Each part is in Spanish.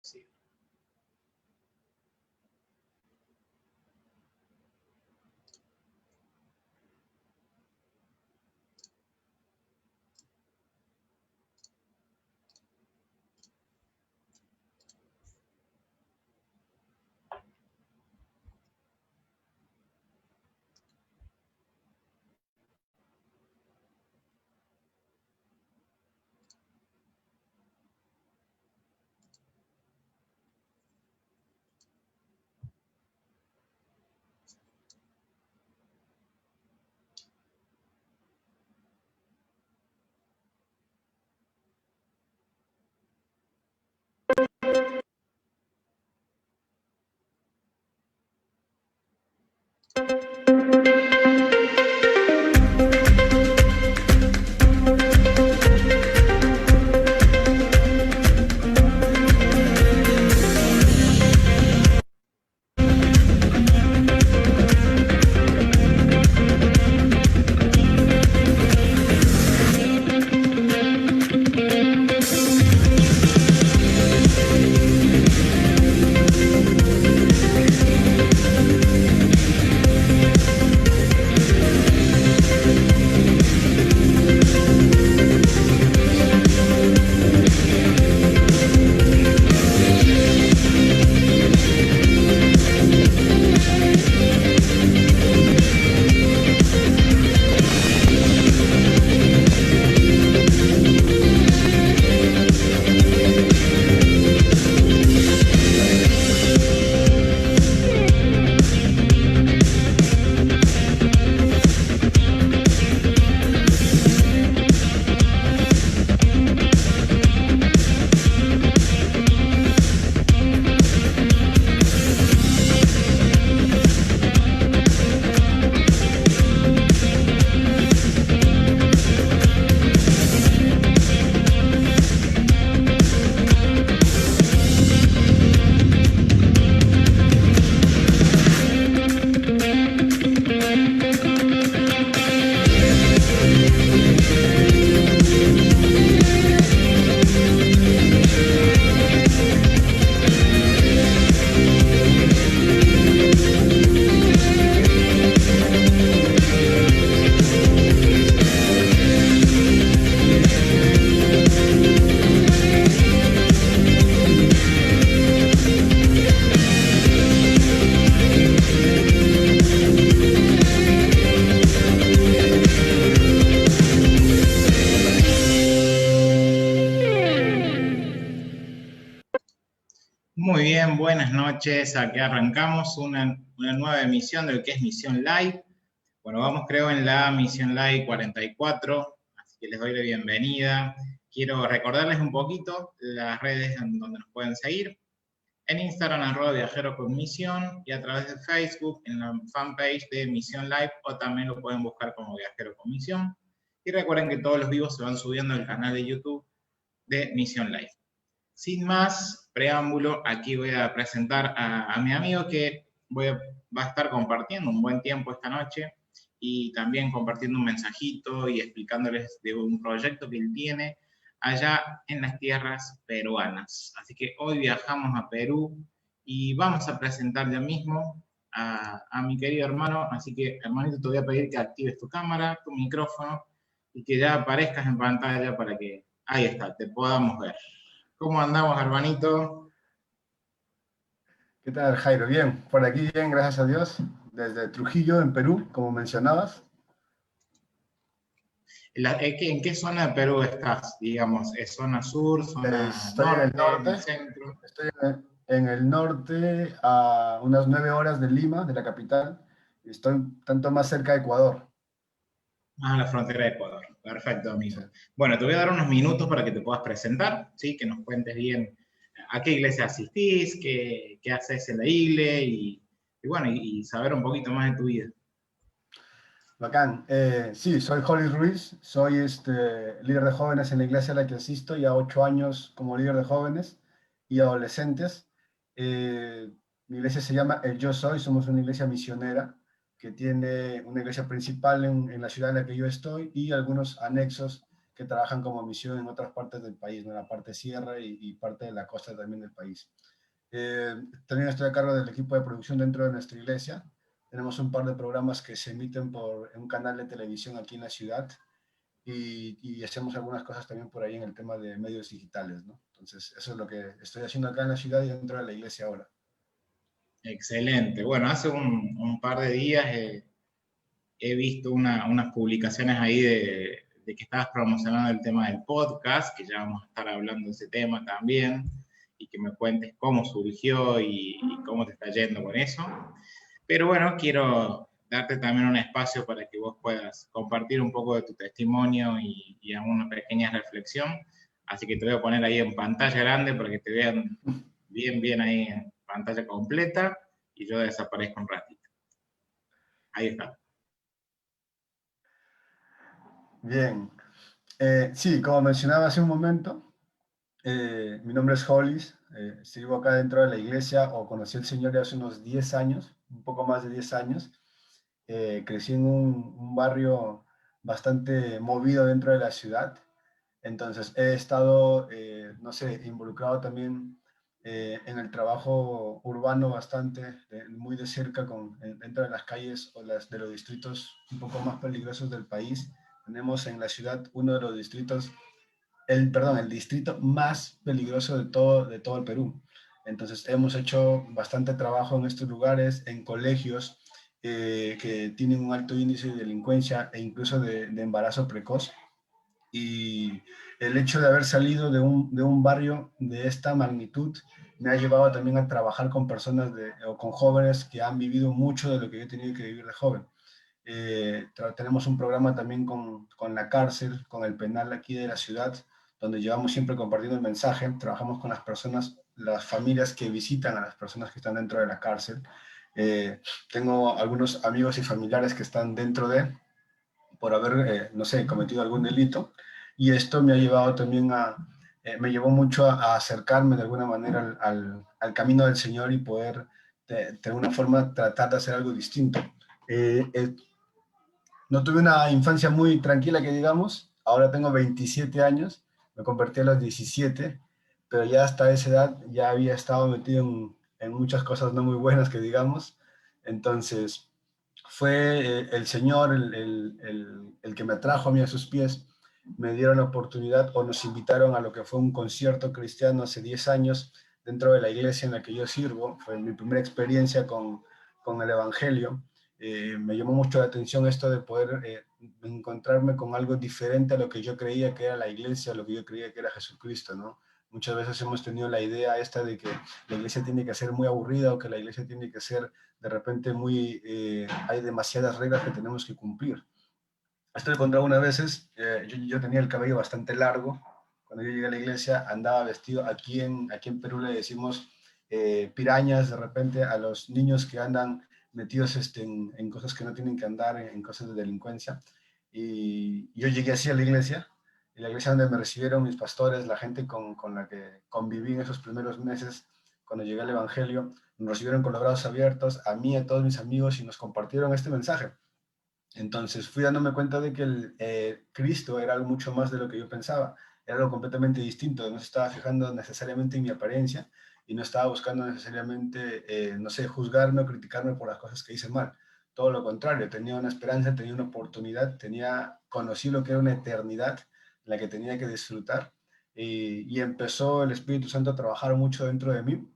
Sí. Muy bien, buenas noches. Aquí arrancamos una nueva emisión de lo que es Misión Live. Bueno, vamos creo en la Misión Live 44, así que les doy la bienvenida. Quiero recordarles un poquito las redes en donde nos pueden seguir. En Instagram, @viajero con misión, y a través de Facebook, en la fanpage de Misión Live, o también lo pueden buscar como Viajero con Misión. Y recuerden que todos los vivos se van subiendo al canal de YouTube de Misión Live. Sin más preámbulo, aquí voy a presentar a mi amigo que va a estar compartiendo un buen tiempo esta noche y también compartiendo un mensajito y explicándoles de un proyecto que él tiene allá en las tierras peruanas. Así que hoy viajamos a Perú y vamos a presentar ya mismo a mi querido hermano. Así que, hermanito, te voy a pedir que actives tu cámara, tu micrófono y que ya aparezcas en pantalla para que, ahí está, te podamos ver. ¿Cómo andamos, hermanito? ¿Qué tal, Jairo? Bien, por aquí bien, gracias a Dios, desde Trujillo, en Perú, como mencionabas. ¿En qué zona de Perú estás? Digamos, ¿es zona sur, zona Estoy en el norte, en el norte, centro? estoy en el norte a unas 9 horas de Lima, de la capital, y estoy tanto más cerca de Ecuador. La frontera de Ecuador. Perfecto, Sí. amigo. Bueno, te voy a dar unos minutos para que te puedas presentar, ¿sí? Que nos cuentes bien a qué iglesia asistís, qué haces en la iglesia y bueno, y saber un poquito más de tu vida. Bacán. Sí, soy Holly Ruiz, soy líder de jóvenes en la iglesia a la que asisto, ya 8 años como líder de jóvenes y adolescentes. Eh, Mi iglesia se llama El Yo Soy, somos una iglesia misionera que tiene una iglesia principal en la ciudad en la que yo estoy y algunos anexos que trabajan como misión en otras partes del país, ¿no? En la parte sierra y parte de la costa también del país. También estoy a cargo del equipo de producción dentro de nuestra iglesia. Tenemos un par de programas que se emiten por un canal de televisión aquí en la ciudad y hacemos algunas cosas también por ahí en el tema de medios digitales, ¿no? Entonces, eso es lo que estoy haciendo acá en la ciudad y dentro de la iglesia ahora. Excelente. Bueno, hace un par de días he visto unas publicaciones ahí de que estabas promocionando el tema del podcast, que ya vamos a estar hablando de ese tema también, y que me cuentes cómo surgió y cómo te está yendo con eso. Pero bueno, quiero darte también un espacio para que vos puedas compartir un poco de tu testimonio y alguna pequeña reflexión. Así que te voy a poner ahí en pantalla grande para que te vean bien ahí en pantalla completa y yo desaparezco un ratito. Ahí está. Bien. Sí, como mencionaba hace un momento, mi nombre es Hollis, sirvo acá dentro de la iglesia o conocí al Señor hace unos 10 años, un poco más de 10 años. Crecí en un barrio bastante movido dentro de la ciudad, entonces he estado, no sé, involucrado también en el trabajo urbano bastante, muy de cerca dentro de las calles o de los distritos un poco más peligrosos del país. Tenemos en la ciudad uno de los distritos el distrito más peligroso de todo el Perú. Entonces, hemos hecho bastante trabajo en estos lugares, en colegios que tienen un alto índice de delincuencia e incluso de embarazo precoz. Y el hecho de haber salido de un barrio de esta magnitud me ha llevado también a trabajar con personas o con jóvenes que han vivido mucho de lo que yo he tenido que vivir de joven. Tenemos un programa también con la cárcel, con el penal aquí de la ciudad, donde llevamos siempre compartiendo el mensaje. Trabajamos con las personas, las familias que visitan a las personas que están dentro de la cárcel. Tengo algunos amigos y familiares que están dentro por haber, no sé, cometido algún delito. Y esto me ha llevado también me llevó mucho a acercarme de alguna manera al camino del Señor y poder, de alguna forma, tratar de hacer algo distinto. No tuve una infancia muy tranquila, que digamos. Ahora tengo 27 años, me convertí a los 17, pero ya hasta esa edad ya había estado metido en muchas cosas no muy buenas, que digamos. Entonces, fue el Señor el que me atrajo a mí a sus pies. Me dieron la oportunidad o nos invitaron a lo que fue un concierto cristiano hace 10 años dentro de la iglesia en la que yo sirvo. Fue mi primera experiencia con el Evangelio. Me llamó mucho la atención esto de poder encontrarme con algo diferente a lo que yo creía que era la iglesia, a lo que yo creía que era Jesucristo, ¿no? Muchas veces hemos tenido la idea esta de que la iglesia tiene que ser muy aburrida o que la iglesia tiene que ser de repente hay demasiadas reglas que tenemos que cumplir. Esto he encontrado unas veces, yo tenía el cabello bastante largo, cuando yo llegué a la iglesia andaba vestido, aquí en Perú le decimos pirañas de repente a los niños que andan metidos en cosas que no tienen que andar, en cosas de delincuencia. Y yo llegué así a la iglesia, y la iglesia donde me recibieron mis pastores, la gente con la que conviví en esos primeros meses, cuando llegué al Evangelio, nos recibieron con los brazos abiertos, a mí y a todos mis amigos, y nos compartieron este mensaje. Entonces fui dándome cuenta de que Cristo era algo mucho más de lo que yo pensaba, era algo completamente distinto, no se estaba fijando necesariamente en mi apariencia y no estaba buscando necesariamente, no sé, juzgarme o criticarme por las cosas que hice mal. Todo lo contrario, tenía una esperanza, tenía una oportunidad, conocí lo que era una eternidad en la que tenía que disfrutar y empezó el Espíritu Santo a trabajar mucho dentro de mí.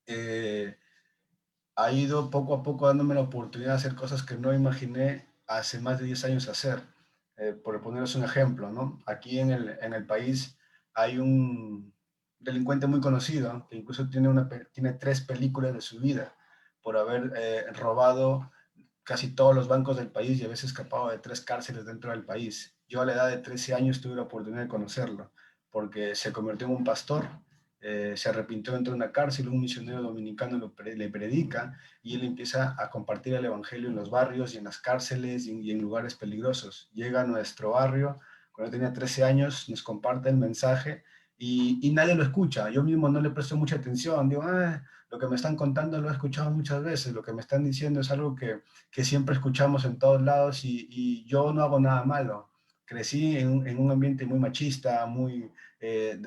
Eh, ha ido poco a poco dándome la oportunidad de hacer cosas que no imaginé hace más de 10 años hacer. Por poneros un ejemplo, ¿no? Aquí en el país hay un delincuente muy conocido que incluso tiene 3 películas de su vida por haber robado casi todos los bancos del país y haberse escapado de 3 cárceles dentro del país. Yo a la edad de 13 años tuve la oportunidad de conocerlo porque se convirtió en un pastor, se arrepintió dentro de una cárcel, un misionero dominicano le predica y él empieza a compartir el evangelio en los barrios y en las cárceles y en lugares peligrosos. Llega a nuestro barrio, cuando tenía 13 años, nos comparte el mensaje y nadie lo escucha. Yo mismo no le presto mucha atención, digo, lo que me están contando lo he escuchado muchas veces, lo que me están diciendo es algo que siempre escuchamos en todos lados y yo no hago nada malo. crecí en un ambiente muy machista,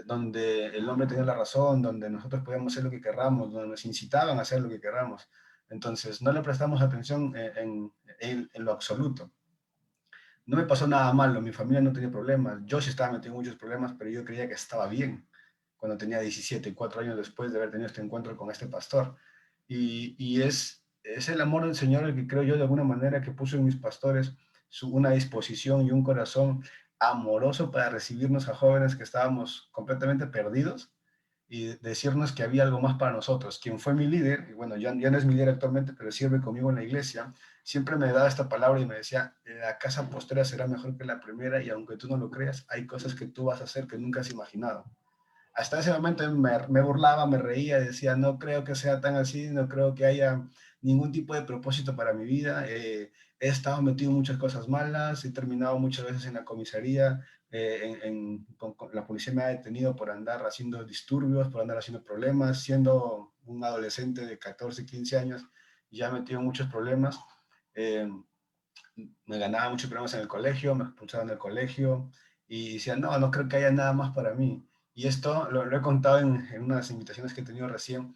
donde el hombre tenía la razón, donde nosotros podíamos hacer lo que querramos, donde nos incitaban a hacer lo que querramos. Entonces, no le prestamos atención en lo absoluto. No me pasó nada malo, mi familia no tenía problemas, yo sí estaba metido en muchos problemas, pero yo creía que estaba bien cuando tenía 17, 4 años después de haber tenido este encuentro con este pastor. Y es el amor del Señor el que creo yo de alguna manera que puso en mis pastores una disposición y un corazón amoroso para recibirnos a jóvenes que estábamos completamente perdidos y decirnos que había algo más para nosotros. Quien fue mi líder, y bueno, ya no es mi líder actualmente, pero sirve conmigo en la iglesia, siempre me daba esta palabra y me decía, la casa postera será mejor que la primera y aunque tú no lo creas, hay cosas que tú vas a hacer que nunca has imaginado. Hasta ese momento me burlaba, me reía, decía, no creo que sea tan así, no creo que haya ningún tipo de propósito para mi vida. He estado metido en muchas cosas malas, he terminado muchas veces en la comisaría, la policía me ha detenido por andar haciendo disturbios, por andar haciendo problemas, siendo un adolescente de 14, 15 años, ya metido en muchos problemas. Eh, Me ganaba muchos problemas en el colegio, me expulsaban del colegio y decía, no, no creo que haya nada más para mí. Y esto lo he contado en unas invitaciones que he tenido recién.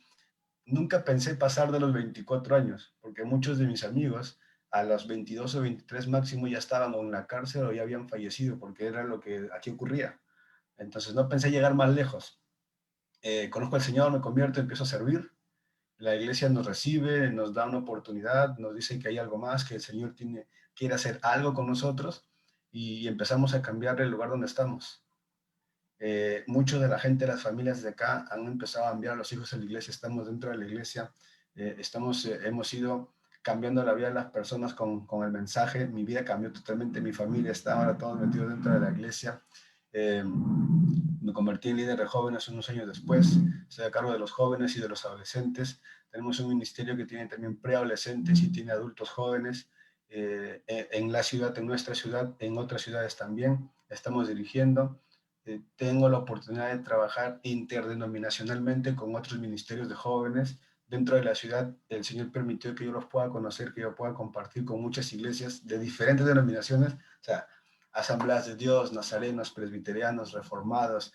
Nunca pensé pasar de los 24 años, porque muchos de mis amigos a los 22 o 23 máximo ya estaban o en la cárcel o ya habían fallecido, porque era lo que aquí ocurría. Entonces no pensé llegar más lejos. Conozco al Señor, me convierto, empiezo a servir. La iglesia nos recibe, nos da una oportunidad, nos dice que hay algo más, que el Señor quiere hacer algo con nosotros y empezamos a cambiar el lugar donde estamos. Mucho de la gente, las familias de acá han empezado a enviar a los hijos a la iglesia, estamos dentro de la iglesia, hemos ido cambiando la vida de las personas con el mensaje, mi vida cambió totalmente, mi familia está ahora todos metidos dentro de la iglesia. Me convertí en líder de jóvenes unos años después, estoy a cargo de los jóvenes y de los adolescentes, tenemos un ministerio que tiene también preadolescentes y tiene adultos jóvenes, en la ciudad, en nuestra ciudad, en otras ciudades también, estamos dirigiendo. Tengo la oportunidad de trabajar interdenominacionalmente con otros ministerios de jóvenes dentro de la ciudad. El Señor permitió que yo los pueda conocer, que yo pueda compartir con muchas iglesias de diferentes denominaciones, o sea, Asambleas de Dios, nazarenos, presbiterianos, reformados.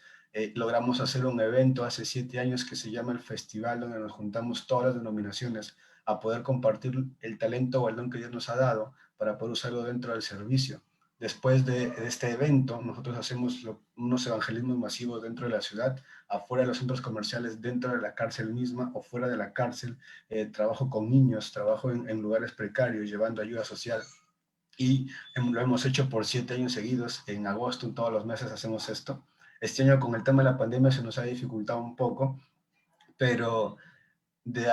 Logramos hacer un evento hace 7 años que se llama el Festival, donde nos juntamos todas las denominaciones a poder compartir el talento o el don que Dios nos ha dado para poder usarlo dentro del servicio. Después de este evento, nosotros hacemos unos evangelismos masivos dentro de la ciudad, afuera de los centros comerciales, dentro de la cárcel misma o fuera de la cárcel. Trabajo con niños, trabajo en lugares precarios, llevando ayuda social. Y lo hemos hecho por 7 años seguidos. En agosto, todos los meses hacemos esto. Este año con el tema de la pandemia se nos ha dificultado un poco, pero de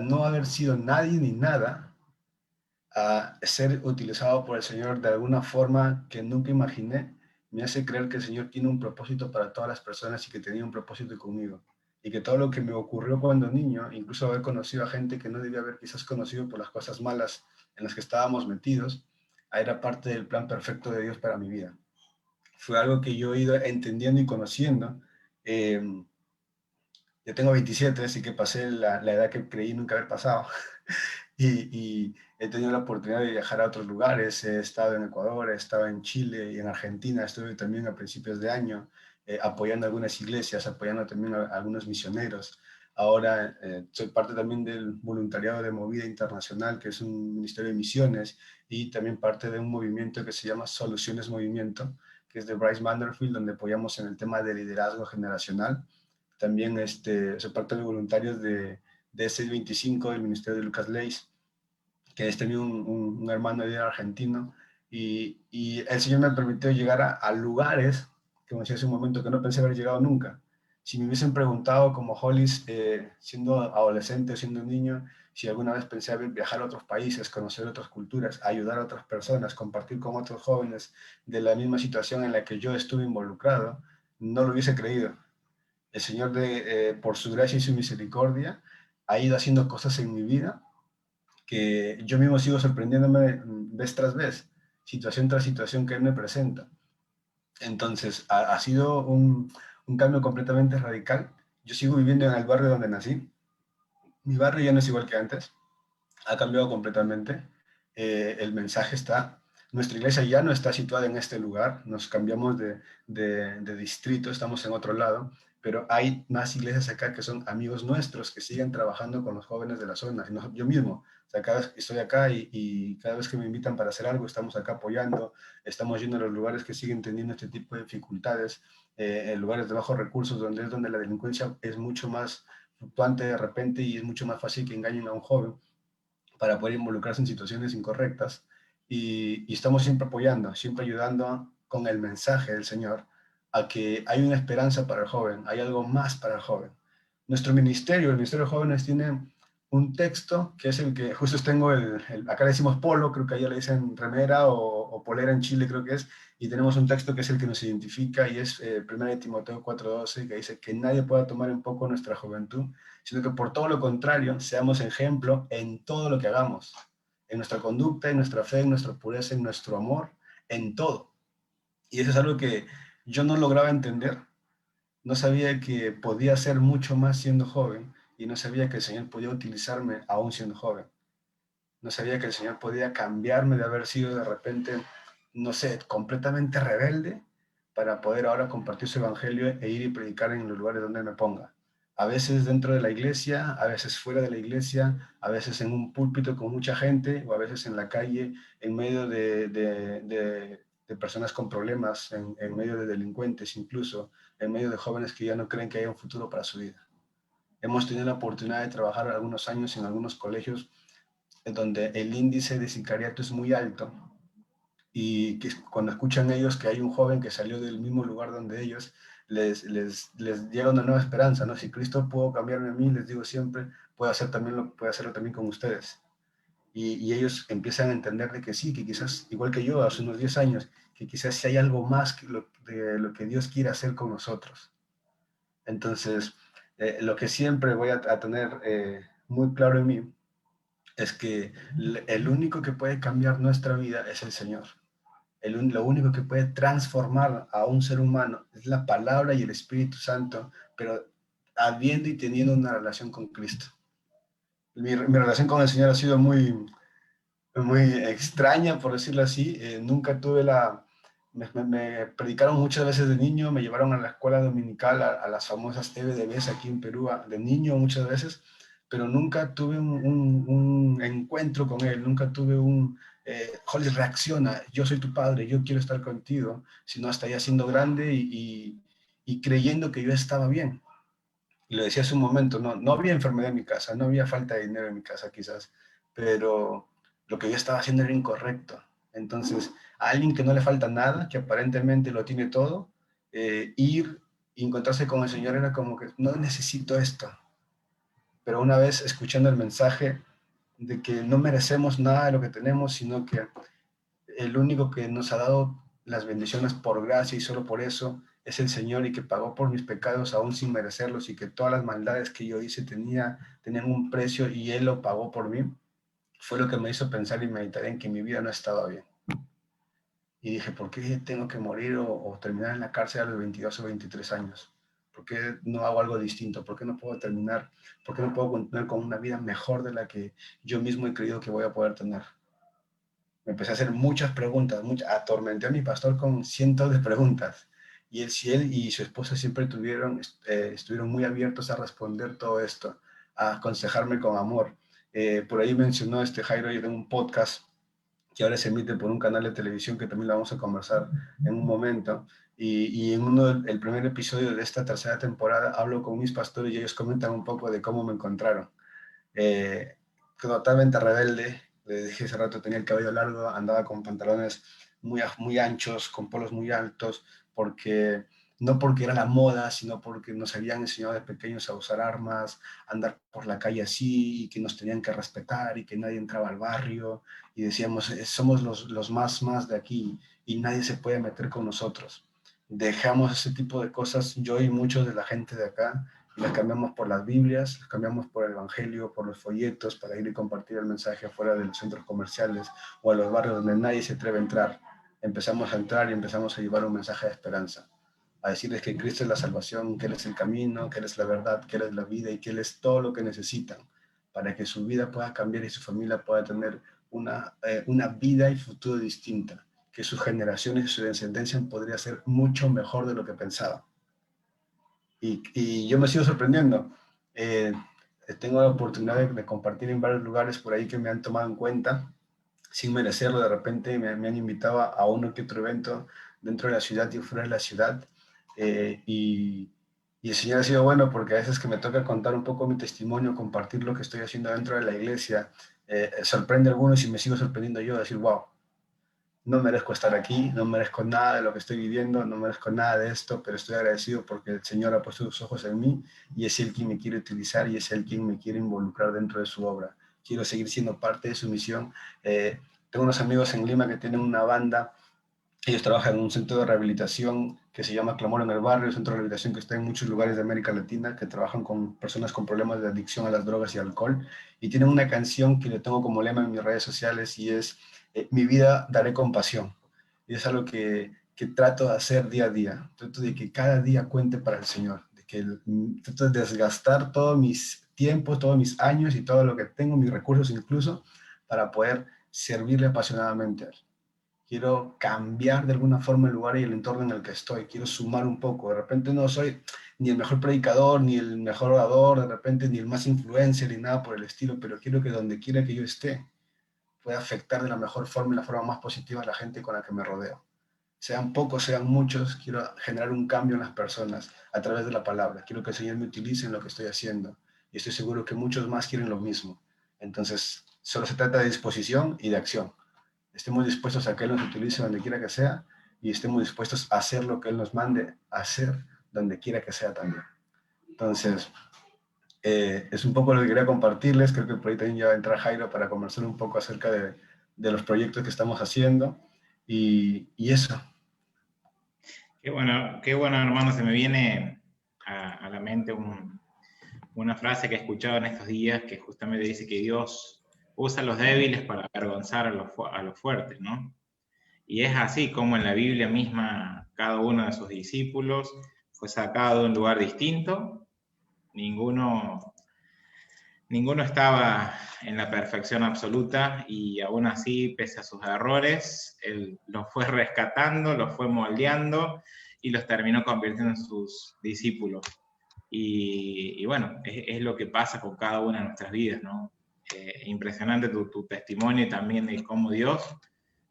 no haber sido nadie ni nada, a ser utilizado por el Señor de alguna forma que nunca imaginé, me hace creer que el Señor tiene un propósito para todas las personas y que tenía un propósito conmigo. Y que todo lo que me ocurrió cuando niño, incluso haber conocido a gente que no debía haber quizás conocido por las cosas malas en las que estábamos metidos, era parte del plan perfecto de Dios para mi vida. Fue algo que yo he ido entendiendo y conociendo. Eh, yo tengo 27, así que pasé la edad que creí nunca haber pasado. Y he tenido la oportunidad de viajar a otros lugares. He estado en Ecuador, he estado en Chile y en Argentina. Estuve también a principios de año apoyando algunas iglesias, apoyando también a algunos misioneros. Ahora soy parte también del voluntariado de Movida Internacional, que es un ministerio de misiones, y también parte de un movimiento que se llama Soluciones Movimiento, que es de Bryce Manderfield, donde apoyamos en el tema de liderazgo generacional. También soy parte de voluntarios de C25 del Ministerio de Lucas Leis, que es también un hermano de argentino, y el Señor me permitió llegar a lugares, como decía hace un momento, que no pensé haber llegado nunca. Si me hubiesen preguntado como Hollis, siendo adolescente o siendo niño, si alguna vez pensé viajar a otros países, conocer otras culturas, ayudar a otras personas, compartir con otros jóvenes de la misma situación en la que yo estuve involucrado, no lo hubiese creído. El Señor, por su gracia y su misericordia, ha ido haciendo cosas en mi vida que yo mismo sigo sorprendiéndome vez tras vez, situación tras situación que Él me presenta. Entonces, ha sido un cambio completamente radical. Yo sigo viviendo en el barrio donde nací. Mi barrio ya no es igual que antes, ha cambiado completamente. El mensaje está, Nuestra iglesia ya no está situada en este lugar, nos cambiamos de distrito, estamos en otro lado, pero hay más iglesias acá que son amigos nuestros que siguen trabajando con los jóvenes de la zona. Y yo mismo, o sea, cada vez que estoy acá y cada vez que me invitan para hacer algo, estamos acá apoyando, estamos yendo a los lugares que siguen teniendo este tipo de dificultades, en lugares de bajos recursos, donde es donde la delincuencia es mucho más fluctuante de repente y es mucho más fácil que engañen a un joven para poder involucrarse en situaciones incorrectas. Y estamos siempre apoyando, siempre ayudando con el mensaje del Señor a que hay una esperanza para el joven, hay algo más para el joven. Nuestro ministerio, el Ministerio de Jóvenes, tiene un texto que es el que justo tengo, acá le decimos polo, creo que allá le dicen remera o polera en Chile, creo que es, y tenemos un texto que es el que nos identifica y es 1 Timoteo 4:12, que dice que nadie pueda tomar en poco nuestra juventud, sino que por todo lo contrario, seamos ejemplo en todo lo que hagamos, en nuestra conducta, en nuestra fe, en nuestra pureza, en nuestro amor, en todo. Y eso es algo que yo no lograba entender, no sabía que podía hacer mucho más siendo joven y no sabía que el Señor podía utilizarme aún siendo joven. No sabía que el Señor podía cambiarme de haber sido de repente, no sé, completamente rebelde para poder ahora compartir su evangelio e ir y predicar en los lugares donde me ponga. A veces dentro de la iglesia, a veces fuera de la iglesia, a veces en un púlpito con mucha gente o a veces en la calle en medio de personas con problemas, en medio de delincuentes incluso, en medio de jóvenes que ya no creen que haya un futuro para su vida. Hemos tenido la oportunidad de trabajar algunos años en algunos colegios donde el índice de sicariato es muy alto y que cuando escuchan ellos que hay un joven que salió del mismo lugar donde ellos, les llega una nueva esperanza, ¿no? Si Cristo pudo cambiarme a mí, les digo siempre, puede hacerlo también con ustedes. Y ellos empiezan a entender de que sí, que quizás, igual que yo hace unos 10 años, que quizás si hay algo más de lo que Dios quiere hacer con nosotros. Entonces, lo que siempre voy a tener muy claro en mí es que el único que puede cambiar nuestra vida es el Señor. Lo único que puede transformar a un ser humano es la palabra y el Espíritu Santo, pero habiendo y teniendo una relación con Cristo. Mi relación con el Señor ha sido muy extraña, por decirlo así. Nunca tuve me predicaron muchas veces de niño, me llevaron a la escuela dominical, a las famosas EBDBs aquí en Perú, de niño muchas veces, pero nunca tuve un encuentro con él, nunca tuve Holly, reacciona, yo soy tu padre, yo quiero estar contigo, sino hasta ya siendo grande y creyendo que yo estaba bien. Y lo decía hace un momento, no había enfermedad en mi casa, no había falta de dinero en mi casa quizás, pero lo que yo estaba haciendo era incorrecto. Entonces, a alguien que no le falta nada, que aparentemente lo tiene todo, ir y encontrarse con el Señor era como que no necesito esto. Pero una vez escuchando el mensaje de que no merecemos nada de lo que tenemos, sino que el único que nos ha dado las bendiciones por gracia y solo por eso es el Señor y que pagó por mis pecados aún sin merecerlos y que todas las maldades que yo hice tenían un precio y Él lo pagó por mí, fue lo que me hizo pensar y meditar en que mi vida no estaba bien. Y dije, ¿por qué tengo que morir o terminar en la cárcel a los 22 o 23 años? ¿Por qué no hago algo distinto? ¿Por qué no puedo terminar? ¿Por qué no puedo continuar con una vida mejor de la que yo mismo he creído que voy a poder tener? Me empecé a hacer muchas preguntas, atormenté a mi pastor con cientos de preguntas. Y él y su esposa siempre estuvieron muy abiertos a responder todo esto, a aconsejarme con amor. Por ahí mencionó Jairo, yo tengo un podcast que ahora se emite por un canal de televisión que también lo vamos a conversar en un momento. Y en el primer episodio de esta tercera temporada hablo con mis pastores y ellos comentan un poco de cómo me encontraron. Totalmente rebelde, le dije hace rato, tenía el cabello largo, andaba con pantalones muy anchos, con polos muy altos, no porque era la moda, sino porque nos habían enseñado de pequeños a usar armas, a andar por la calle así, y que nos tenían que respetar, y que nadie entraba al barrio, y decíamos, somos los más de aquí, y nadie se puede meter con nosotros. Dejamos ese tipo de cosas, yo y muchos de la gente de acá, y las cambiamos por las Biblias, las cambiamos por el Evangelio, por los folletos, para ir y compartir el mensaje afuera de los centros comerciales o a los barrios donde nadie se atreve a entrar. Empezamos a entrar y empezamos a llevar un mensaje de esperanza, a decirles que Cristo es la salvación, que Él es el camino, que Él es la verdad, que Él es la vida y que Él es todo lo que necesitan para que su vida pueda cambiar y su familia pueda tener una vida y futuro distinta. que sus generaciones y su descendencia podría ser mucho mejor de lo que pensaba. Y yo me sigo sorprendiendo. Tengo la oportunidad de compartir en varios lugares por ahí que me han tomado en cuenta, sin merecerlo. De repente me han invitado a uno que otro evento dentro de la ciudad y fuera de la ciudad. Y el Señor ha sido bueno, porque a veces que me toca contar un poco mi testimonio, compartir lo que estoy haciendo dentro de la iglesia, sorprende a algunos y me sigo sorprendiendo yo, decir, wow, no merezco estar aquí, no merezco nada de lo que estoy viviendo, no merezco nada de esto, pero estoy agradecido porque el Señor ha puesto sus ojos en mí y es Él quien me quiere utilizar y es Él quien me quiere involucrar dentro de su obra. Quiero seguir siendo parte de su misión. Tengo unos amigos en Lima que tienen una banda. Ellos trabajan en un centro de rehabilitación que se llama Clamor en el Barrio, un centro de rehabilitación que está en muchos lugares de América Latina, que trabajan con personas con problemas de adicción a las drogas y alcohol. Y tienen una canción que le tengo como lema en mis redes sociales y es mi vida daré compasión. Y es algo que trato de hacer día a día. Trato de que cada día cuente para el Señor. Trato de desgastar todos mis tiempos, todos mis años y todo lo que tengo, mis recursos incluso, para poder servirle apasionadamente a Él. Quiero cambiar de alguna forma el lugar y el entorno en el que estoy, quiero sumar un poco. De repente no soy ni el mejor predicador, ni el mejor orador, de repente ni el más influencer, ni nada por el estilo, pero quiero que donde quiera que yo esté, pueda afectar de la mejor forma y la forma más positiva a la gente con la que me rodeo. Sean pocos, sean muchos, quiero generar un cambio en las personas a través de la palabra. Quiero que el Señor me utilice en lo que estoy haciendo. Y estoy seguro que muchos más quieren lo mismo. Entonces, solo se trata de disposición y de acción. Estemos dispuestos a que Él nos utilice donde quiera que sea y estemos dispuestos a hacer lo que Él nos mande a hacer donde quiera que sea también. Entonces, es un poco lo que quería compartirles. Creo que por ahí también ya va a entrar Jairo para conversar un poco acerca de los proyectos que estamos haciendo y eso. Qué bueno, hermano. Se me viene a la mente una frase que he escuchado en estos días que justamente dice que Dios usa a los débiles para avergonzar a los fuertes, ¿no? Y es así como en la Biblia misma cada uno de sus discípulos fue sacado de un lugar distinto. Ninguno estaba en la perfección absoluta y aún así, pese a sus errores, Él los fue rescatando, los fue moldeando y los terminó convirtiendo en sus discípulos. Y bueno, es lo que pasa con cada una de nuestras vidas, ¿no? Impresionante tu testimonio también de cómo Dios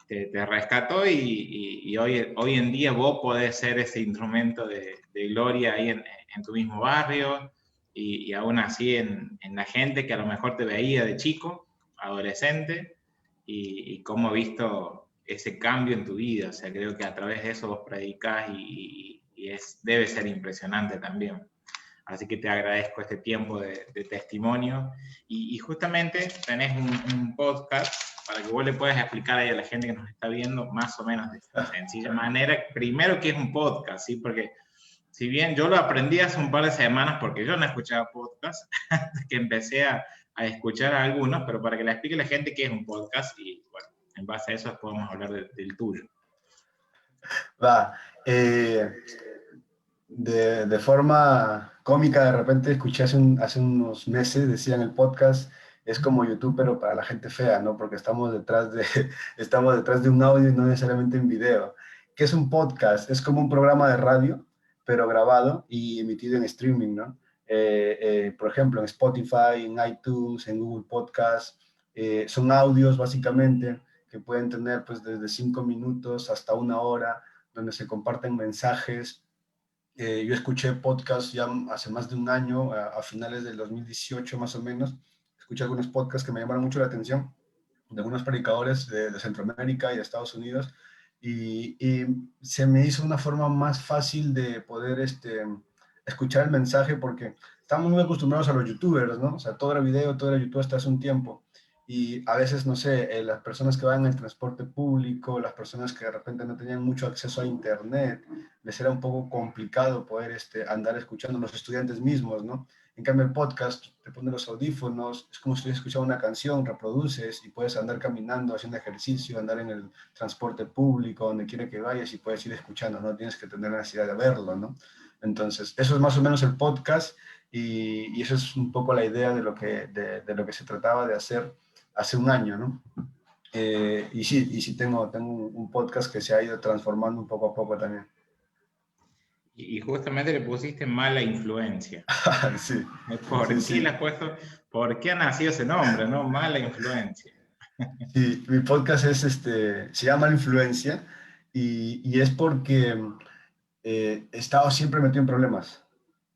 te rescató y hoy en día vos podés ser ese instrumento de gloria ahí en tu mismo barrio y aún así en la gente que a lo mejor te veía de chico, adolescente, y cómo he visto ese cambio en tu vida. O sea, creo que a través de eso vos predicás debe ser impresionante también. Así que te agradezco este tiempo de testimonio. Y justamente tenés un podcast para que vos le puedas explicar ahí a la gente que nos está viendo más o menos de sencilla manera. Primero, ¿qué es un podcast? ¿Sí? Porque si bien yo lo aprendí hace un par de semanas porque yo no escuchaba podcast, que empecé a escuchar a algunos, pero para que le explique a la gente qué es un podcast y bueno, en base a eso podemos hablar del tuyo. Va, de forma cómica, de repente escuché hace unos meses, decían el podcast, es como YouTube, pero para la gente fea, ¿no? Porque estamos detrás de un audio y no necesariamente en video. ¿Qué es un podcast? Es como un programa de radio, pero grabado y emitido en streaming, ¿no? Por ejemplo, en Spotify, en iTunes, en Google Podcast, son audios básicamente que pueden tener pues desde 5 minutos hasta 1 hora, donde se comparten mensajes. Yo escuché podcast ya hace más de un año, a finales del 2018 más o menos. Escuché algunos podcasts que me llamaron mucho la atención, de algunos predicadores de Centroamérica y de Estados Unidos, y se me hizo una forma más fácil de poder escuchar el mensaje, porque estamos muy acostumbrados a los youtubers, ¿no? O sea, todo era video, todo era YouTube hasta hace un tiempo. Y a veces, no sé, las personas que van en el transporte público, las personas que de repente no tenían mucho acceso a internet, les era un poco complicado poder andar escuchando, los estudiantes mismos, ¿no? En cambio, el podcast, te pones los audífonos, es como si estuvieras escuchando una canción, reproduces y puedes andar caminando, haciendo ejercicio, andar en el transporte público, donde quiera que vayas y puedes ir escuchando, no tienes que tener la necesidad de verlo, ¿no? Entonces, eso es más o menos el podcast y eso es un poco la idea de lo que se trataba de hacer hace un año, ¿no? Y sí tengo un podcast que se ha ido transformando un poco a poco también. Y justamente le pusiste mala influencia. Sí, sí, ¿Por qué le sí. has puesto, por qué ha nacido ese nombre, no? Mala influencia. Sí, mi podcast se llama La Influencia y es porque he estado siempre metido en problemas.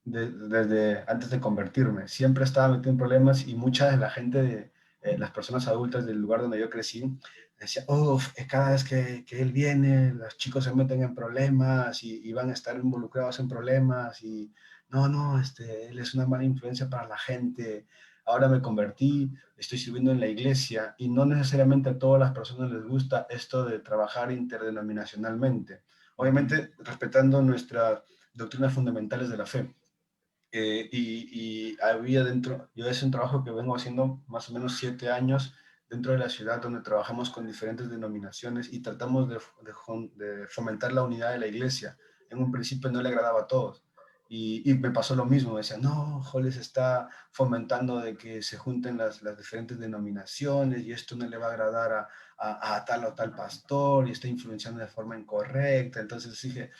Desde antes de convertirme. Siempre estaba metido en problemas y mucha de la gente, las personas adultas del lugar donde yo crecí, decía, uff, cada vez que él viene, los chicos se meten en problemas y van a estar involucrados en problemas y no, no, él es una mala influencia para la gente. Ahora me convertí, estoy sirviendo en la iglesia y no necesariamente a todas las personas les gusta esto de trabajar interdenominacionalmente. Obviamente respetando nuestras doctrinas fundamentales de la fe. Y había dentro, yo es un trabajo que vengo haciendo más o menos 7 años dentro de la ciudad donde trabajamos con diferentes denominaciones y tratamos de fomentar la unidad de la iglesia. En un principio no le agradaba a todos. Y me pasó lo mismo, me decían, no, Joles está fomentando de que se junten las diferentes denominaciones y esto no le va a agradar a tal o tal pastor y está influenciando de forma incorrecta. Entonces dije,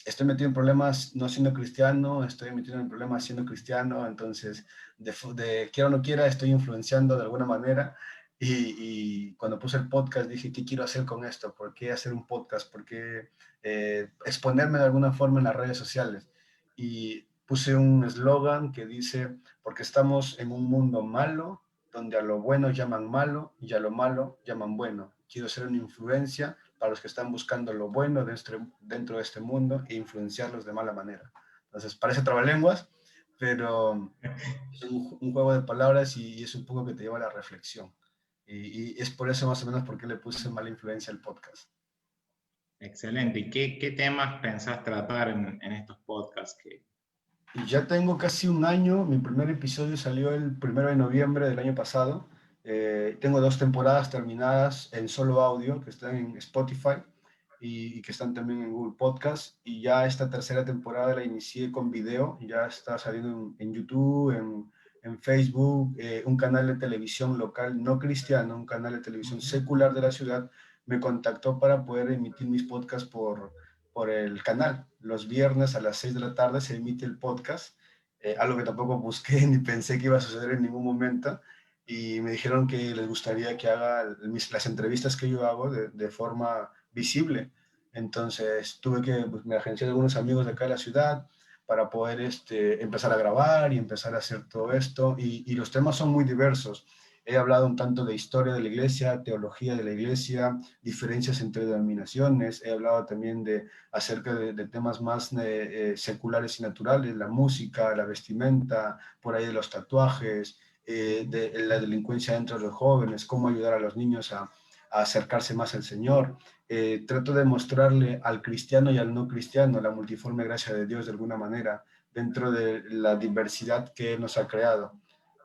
estoy metido en problemas no siendo cristiano, estoy metido en problemas siendo cristiano, entonces quiera o no quiera, estoy influenciando de alguna manera. Y cuando puse el podcast dije, ¿qué quiero hacer con esto? ¿Por qué hacer un podcast? ¿Por qué exponerme de alguna forma en las redes sociales? Y puse un eslogan que dice, porque estamos en un mundo malo, donde a lo bueno llaman malo y a lo malo llaman bueno. Quiero ser una influencia para los que están buscando lo bueno dentro de este mundo e influenciarlos de mala manera. Entonces, parece trabalenguas, pero es un juego de palabras y es un poco que te lleva a la reflexión. Y es por eso más o menos por qué le puse mala influencia al podcast. Excelente. ¿Y qué temas pensás tratar en estos podcasts? Y ya tengo casi un año, mi primer episodio salió el 1 de noviembre del año pasado. Tengo 2 temporadas terminadas en solo audio que están en Spotify y que están también en Google Podcast. Y ya esta tercera temporada la inicié con video, ya está saliendo en YouTube, en Facebook, un canal de televisión local no cristiano, un canal de televisión secular de la ciudad, me contactó para poder emitir mis podcasts por el canal. Los viernes a las 6 de la tarde se emite el podcast, algo que tampoco busqué ni pensé que iba a suceder en ningún momento. Y me dijeron que les gustaría que haga las entrevistas que yo hago de forma visible. Entonces pues, me agencié de algunos amigos de acá de la ciudad para poder empezar a grabar y empezar a hacer todo esto. Y los temas son muy diversos. He hablado un tanto de historia de la iglesia, teología de la iglesia, diferencias entre denominaciones. He hablado también acerca de temas más seculares y naturales, la música, la vestimenta, por ahí de los tatuajes, de la delincuencia entre los jóvenes, cómo ayudar a los niños a acercarse más al Señor. Trato de mostrarle al cristiano y al no cristiano la multiforme gracia de Dios de alguna manera dentro de la diversidad que Él nos ha creado.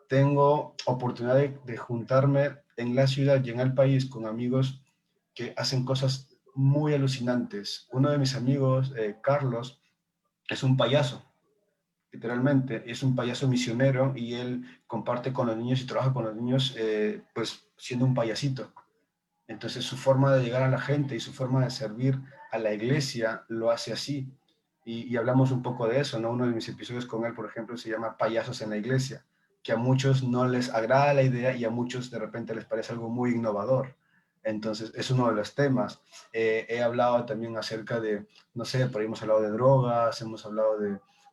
Tengo oportunidad de juntarme en la ciudad y en el país con amigos que hacen cosas muy alucinantes. Uno de mis amigos, Carlos, es un payaso, literalmente, es un payaso misionero y él comparte con los niños y trabaja con los niños, pues siendo un payasito. Entonces su forma de llegar a la gente y su forma de servir a la iglesia lo hace así. Y hablamos un poco de eso, ¿no? Uno de mis episodios con él, por ejemplo, se llama Payasos en la Iglesia, que a muchos no les agrada la idea y a muchos de repente les parece algo muy innovador. Entonces, es uno de los temas. He hablado también acerca de, no sé, por ahí hemos hablado de drogas, hemos hablado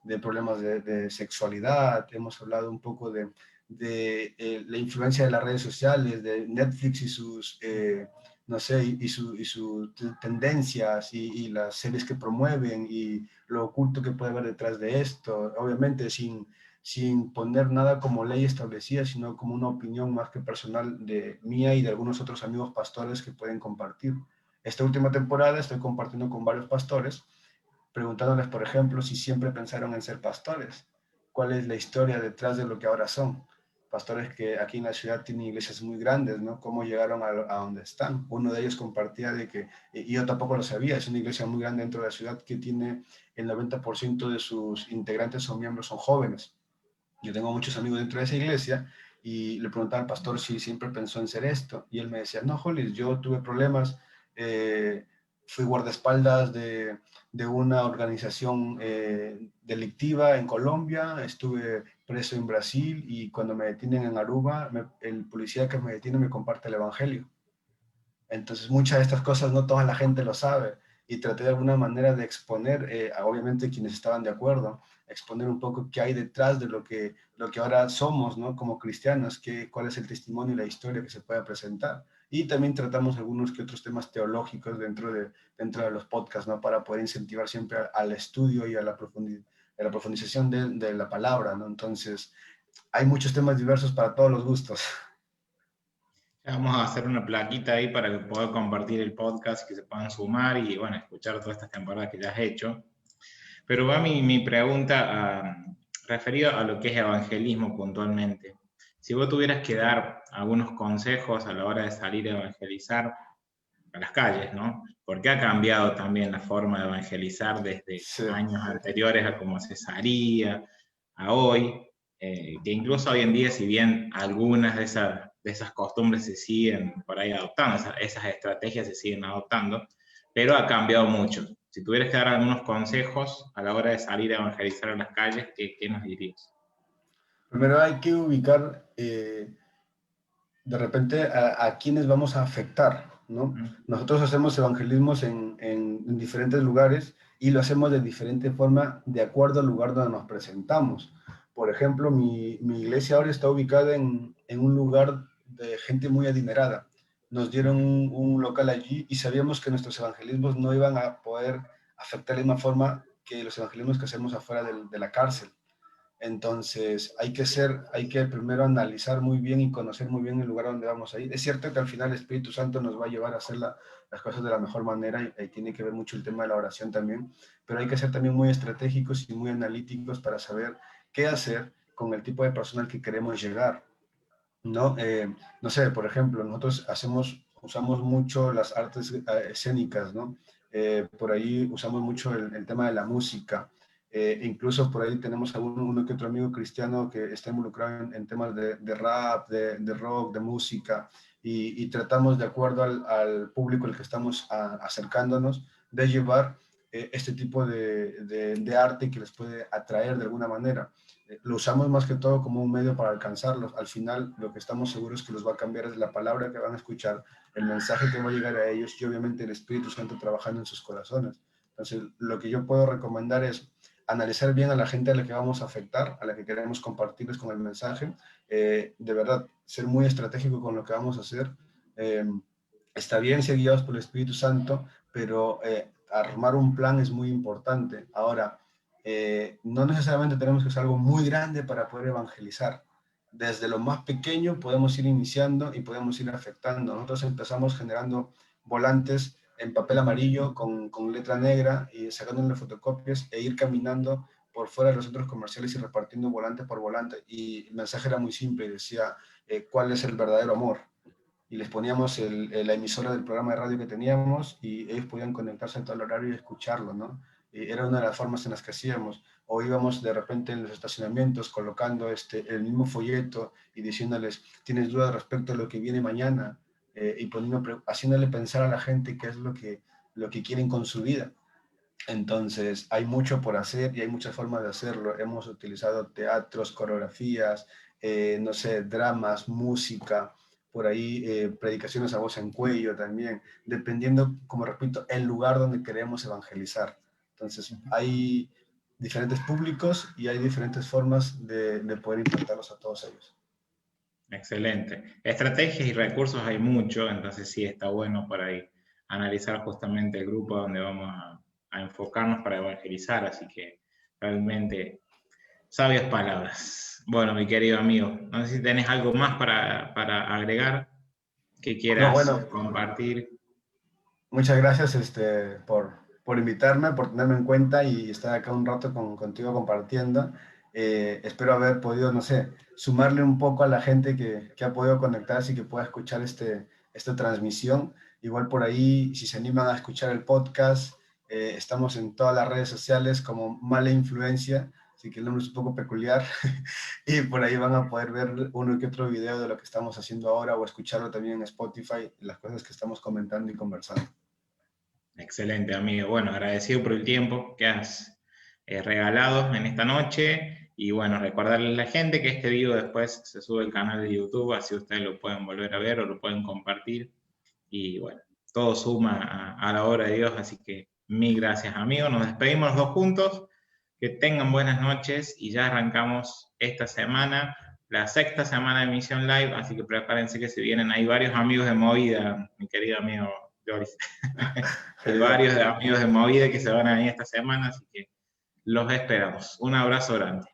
de problemas de sexualidad, hemos hablado un poco de la influencia de las redes sociales, de Netflix y sus, no sé, y sus tendencias y las series que promueven y lo oculto que puede haber detrás de esto, obviamente sin poner nada como ley establecida, sino como una opinión más que personal de mía y de algunos otros amigos pastores que pueden compartir. Esta última temporada estoy compartiendo con varios pastores, preguntándoles, por ejemplo, si siempre pensaron en ser pastores, cuál es la historia detrás de lo que ahora son. Pastores que aquí en la ciudad tienen iglesias muy grandes, ¿no? ¿Cómo llegaron a donde están? Uno de ellos compartía de que, y yo tampoco lo sabía, es una iglesia muy grande dentro de la ciudad que tiene el 90% de sus integrantes o miembros son jóvenes. Yo tengo muchos amigos dentro de esa iglesia y le preguntaba al pastor si siempre pensó en ser esto, y él me decía, no, Hollis, yo tuve problemas, fui guardaespaldas de una organización delictiva en Colombia, estuve preso en Brasil y cuando me detienen en Aruba, el policía que me detiene me comparte el evangelio. Entonces, muchas de estas cosas no toda la gente lo sabe y traté de alguna manera de exponer, obviamente quienes estaban de acuerdo, exponer un poco qué hay detrás de lo que ahora somos, ¿no? Como cristianos, cuál es el testimonio y la historia que se puede presentar. Y también tratamos algunos que otros temas teológicos dentro de los podcasts, ¿no? Para poder incentivar siempre al estudio y a la profundización de la palabra, ¿no? Entonces, hay muchos temas diversos para todos los gustos. Vamos a hacer una plaquita ahí para que puedan compartir el podcast, que se puedan sumar y, bueno, escuchar todas estas temporadas que ya has hecho. Pero va mi pregunta referida a lo que es evangelismo puntualmente. Si vos tuvieras que dar algunos consejos a la hora de salir a evangelizar a las calles, ¿no? Porque ha cambiado también la forma de evangelizar desde Sí. años anteriores a cómo se salía, a hoy, que incluso hoy en día, si bien algunas de esas costumbres se siguen por ahí adoptando, esas estrategias se siguen adoptando, pero ha cambiado mucho. Si tuvieras que dar algunos consejos a la hora de salir a evangelizar a las calles, ¿qué nos dirías? Primero hay que ubicar de repente a quiénes vamos a afectar, ¿no? Nosotros hacemos evangelismos en diferentes lugares y lo hacemos de diferente forma de acuerdo al lugar donde nos presentamos. Por ejemplo, mi iglesia ahora está ubicada en un lugar de gente muy adinerada. Nos dieron un local allí y sabíamos que nuestros evangelismos no iban a poder afectar de la misma forma que los evangelismos que hacemos afuera de la cárcel. Entonces, hay que primero analizar muy bien y conocer muy bien el lugar donde vamos a ir. Es cierto que al final el Espíritu Santo nos va a llevar a hacer las cosas de la mejor manera y tiene que ver mucho el tema de la oración también, pero hay que ser también muy estratégicos y muy analíticos para saber qué hacer con el tipo de personal que queremos llegar, ¿no? No sé, por ejemplo, nosotros usamos mucho las artes escénicas, ¿no? Por ahí usamos mucho el tema de la música. Incluso por ahí tenemos a uno que otro amigo cristiano que está involucrado en temas de rap, de rock, de música, y tratamos de acuerdo al público al que estamos acercándonos de llevar este tipo de arte que les puede atraer de alguna manera. Lo usamos más que todo como un medio para alcanzarlos. Al final, lo que estamos seguros que los va a cambiar es la palabra que van a escuchar, el mensaje que va a llegar a ellos y obviamente el Espíritu Santo trabajando en sus corazones. Entonces, lo que yo puedo recomendar es analizar bien a la gente a la que vamos a afectar, a la que queremos compartirles con el mensaje. De verdad, ser muy estratégico con lo que vamos a hacer. Eh, Está bien ser guiados por el Espíritu Santo, pero armar un plan es muy importante. Ahora, no necesariamente tenemos que hacer algo muy grande para poder evangelizar. Desde lo más pequeño podemos ir iniciando y podemos ir afectando. Nosotros empezamos generando volantes en papel amarillo con letra negra y sacándole fotocopias e ir caminando por fuera de los centros comerciales y repartiendo volante por volante. Y el mensaje era muy simple, decía, ¿cuál es el verdadero amor? Y les poníamos la emisora del programa de radio que teníamos y ellos podían conectarse en todo el horario y escucharlo, ¿no? Y era una de las formas en las que hacíamos. O íbamos de repente en los estacionamientos colocando el mismo folleto y diciéndoles, ¿tienes dudas respecto a lo que viene mañana? Y haciéndole pensar a la gente qué es lo que quieren con su vida. Entonces, hay mucho por hacer y hay muchas formas de hacerlo. Hemos utilizado teatros, coreografías, no sé, dramas, música, por ahí predicaciones a voz en cuello también, dependiendo, como repito, el lugar donde queremos evangelizar. Entonces, hay diferentes públicos y hay diferentes formas de poder impactarlos a todos ellos. Excelente. Estrategias y recursos hay mucho, entonces sí está bueno por ahí analizar justamente el grupo donde vamos a enfocarnos para evangelizar, así que realmente sabias palabras. Bueno, mi querido amigo, no sé si tenés algo más para agregar que No, quieras bueno, compartir. muchas gracias por invitarme, por tenerme en cuenta y estar acá un rato contigo compartiendo. Espero haber podido, no sé, sumarle un poco a la gente que ha podido conectarse y que pueda escuchar esta transmisión. Igual por ahí, si se animan a escuchar el podcast, estamos en todas las redes sociales como Mala Influencia. así que el nombre es un poco peculiar. Y por ahí van a poder ver uno que otro video de lo que estamos haciendo ahora o escucharlo también en Spotify, las cosas que estamos comentando y conversando. Excelente, amigo. Bueno, agradecido por el tiempo que has regalado en esta noche. Y bueno, recordarles a la gente que este video después se sube al canal de YouTube, así ustedes lo pueden volver a ver o lo pueden compartir. Y bueno, todo suma a la obra de Dios, así que mil gracias, amigo. Nos despedimos los dos juntos. Que tengan buenas noches y ya arrancamos esta semana, la sexta semana de Misión Live, así que prepárense que se vienen. Hay varios amigos de Movida, mi querido amigo Joris. Hay varios amigos de Movida que se van a ir esta semana, así que los esperamos. Un abrazo grande.